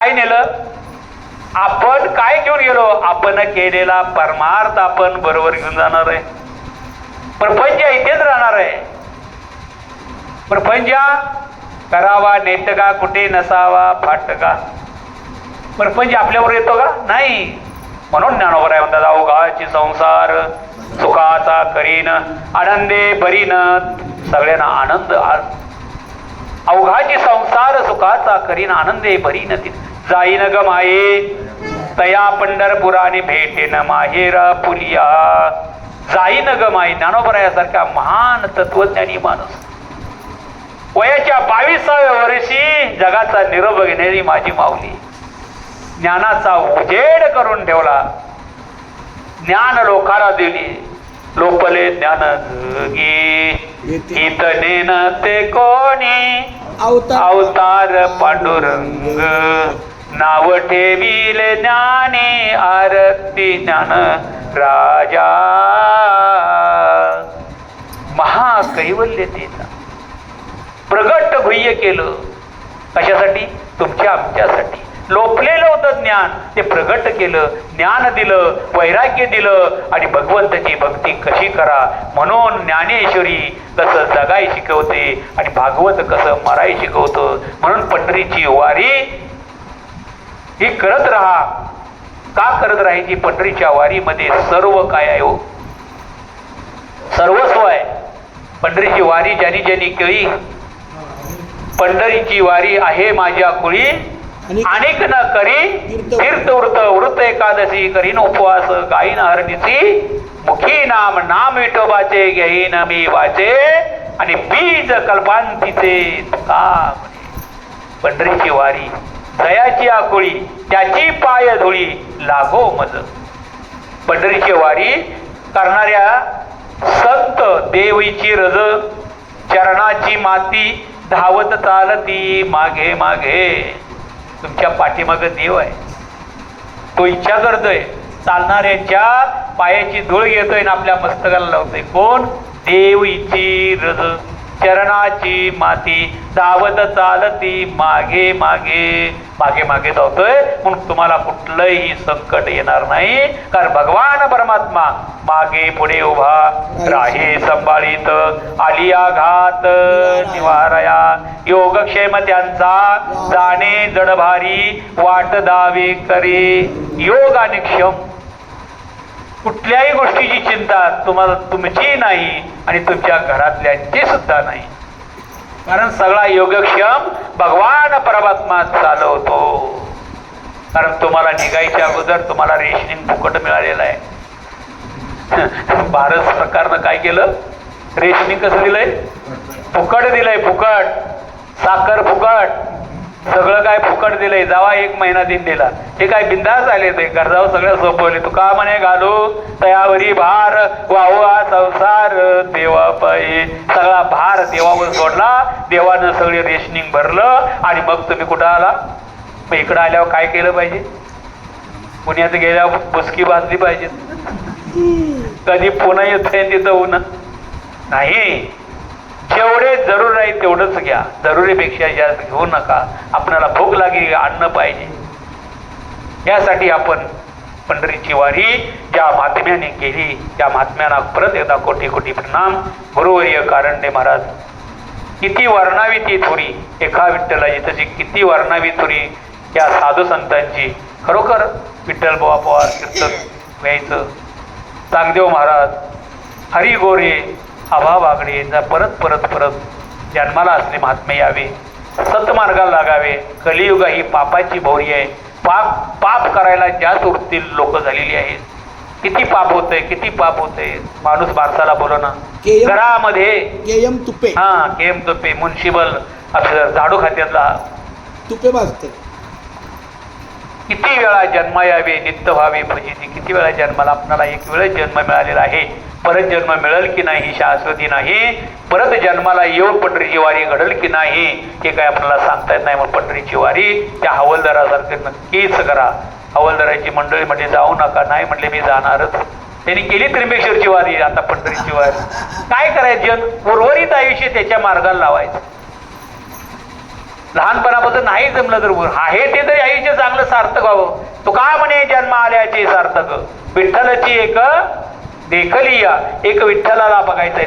काय नेलं? आपण काय घेऊन गेलो? आपण केलेला परमार्थ आपण बरोबर घेऊन जाणार आहे. प्रपंच इथेच राहणार आहे. प्रपंच करावा नेटका कुठे नसावा फाटका. प्रपंच आपल्यावर येतो का? नाही. म्हणून ज्ञानोबा राय म्हणतात, अवघाची संसार सुखाचा करीन आनंदे बरीन. सगळ्यांना आनंद. अवघाची संसार सुखाचा करीन आनंदे बरीन. जाईन ग माये तया पंढरपुराने भेटेन माहेरा पुलिया. जाईन ग माई. ज्ञानोबा यासारख्या महान तत्वज्ञानी माणूस वयाच्या 22व्या वर्षी जगाचा निरोप घेणारी माझी माऊली ज्ञानाचा उजेड करून ठेवला. ज्ञान लोकाला दिली. लोपले ज्ञान जगी इतने न ते कोणी अवतार पांडुरंग. नाव ठेविले ज्ञानी आरती ज्ञान राजा. महाकैवल्यतेचा प्रगट गुह्य केलं. कशासाठी? तुमच्या आमच्यासाठी. लोपलेलं होतं ज्ञान, ते प्रगट केलं. ज्ञान दिलं, वैराग्य दिलं आणि भगवंताची भक्ती कशी करा म्हणून ज्ञानेश्वरी कसं जगाय शिकवते आणि भागवत कसं मराय शिकवतं. म्हणून पंढरीची वारी ही करत राहा. का करत राहायची? पंढरीच्या वारीमध्ये सर्व काय आहे हो? सर्वस्व आहे. पंढरीची वारी ज्यांनी ज्यांनी केली. पंढरीची वारी आहे माझ्या कुळी अनेक न करी तीर्थ वृत. वृत एकादशी करीन उपवास गाईन हरणीची मुखी नाम. नाम विठोबाचे घेईन मी वाचे आणि बीज कल्पांतीचे का. पंढरीची वारी दयाची आकुळी त्याची पाय धुळी लागो मज. पंढरीची वारी करणाऱ्या संत देवीची रज चरणाची माती धावत चालती मागे मागे. तुमच्या पाठीमागे देव आहे. तो इच्छा करतोय. चालणाऱ्याच्या पायाची धूळ घेतोय आणि आपल्या मस्तकाला लावतोय. कोण? देवीची रज चरणाची माती धावत चालती मागे मागे. मागे मागे धावतोय म्हणून तुम्हाला कुठलंही संकट येणार नाही. कारण भगवान परमात्मा मागे पुढे उभा राहे संभाळीत. आलिया घात निवारया योगक्षेम त्यांचा जाणे जडभारी वाट दावे करे योग आणि क्षम. कुठल्याही गोष्टीची चिंता तुम्हाला तुमची नाही आणि तुमच्या घरातल्यांची सुद्धा नाही. कारण सगळा योगक्षम भगवान परमात्मा चालवतो. कारण तुम्हाला निघायच्या अगोदर तुम्हाला रेशनिंग फुकट मिळालेलं आहे. भारत सरकारनं काय केलं? रेशनिंग कसं दिलंय? फुकट दिलंय. फुकट. साखर फुकट. सगळं काय फुकट दिलंय. जावा 1 महिना दिन दिला. हे काय बिंदास आले ते गरजावर सगळं सोपवले. तू का म्हणे घालू तयावरी भार वाहू हा संसार देवा पायी. सगळा भार देवावर सोडला. देवानं सगळे रेशनिंग भरलं आणि मग तुम्ही कुठं आला? मग इकडं आल्यावर काय केलं पाहिजे? पुण्यात गेल्यावर बुसकी बांधली पाहिजे. कधी पुन्हा येतंय तिथं ऊन नाही. जेवढे जरूर आहे तेवढंच घ्या. जरुरीपेक्षा जास्त घेऊ नका. आपल्याला भूक लागली, अन्न पाहिजे. यासाठी आपण पंढरीची वारी ज्या महात्म्याने केली त्या महात्म्यांना परत एकदा कोटी कोटी प्रणाम. गुरुवर्य कारंडे महाराज किती वर्णावी ती थोरी. एका विठ्ठलाची तशी किती वर्णावी थोरी या साधू संतांची. खरोखर विठ्ठल बुवा पवार कीर्तन व्हायचं. चांगदेव महाराज, हरी गोरे, आभा बागडे यांचा परत परत परत जन्माला असले महात्मे यावे. सतमार्गाला लागावे. कलियुग ही पापाची भोवरी आहे. पाप करायला जास्त वृत्ती लोक झालेली आहेत. किती पाप होतंय, किती पाप होतंय. माणूस माणसाला बोलो ना. घरामध्ये केएम तुपे. हा केएम तुपे म्युन्सिपल ऑफिसर झाडू खात्यातला तुपे भाजते. किती वेळा जन्म यावे नित्य व्हावे फजिती. किती वेळा जन्माला आपल्याला एक वेळ जन्म मिळालेला आहे. परत जन्म मिळेल की नाही ही शाश्वती नाही. परत जन्माला येऊन पंढरीची वारी घडेल की नाही हे काय आपल्याला सांगता येत नाही. मग पंढरीची वारी त्या हवालदारासारखे नक्कीच करा. हवालदाराची मंडळी म्हणजे जाऊ नका. नाही म्हटले मी जाणारच. त्यांनी केली त्र्यंबकेश्वरची वारी, आता पंढरीची वारी. काय करायचं? उर्वरित आयुष्य त्याच्या मार्गाला लावायचं. लहानपणापासून नाही जमलं तर आहे ते तरी आयुष्य चांगलं सार्थक व्हावं. तो का म्हणे जन्म आल्याचे सार्थक, विठ्ठलाची एक देखलिया, एक विठ्ठलाला बघायचंय.